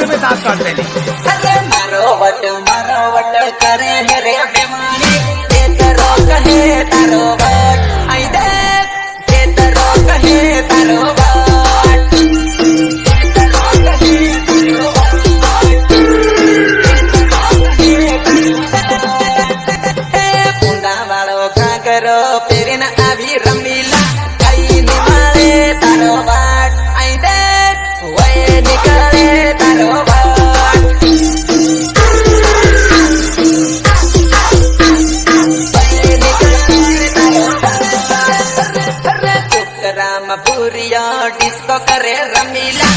से में दांत काट देने। अरे मारो वट करे रे बेमानी ते तरो कहे तारो वट आई दे ते तरो कहे तारो वट ते तरो कहे तारो वट ए पुंडा वालो का करो पेरे ना अभी रमीला आई निमाले तारो वट आई दे वे निकले तारो वट राम पुरिया डिस्को करे रमीला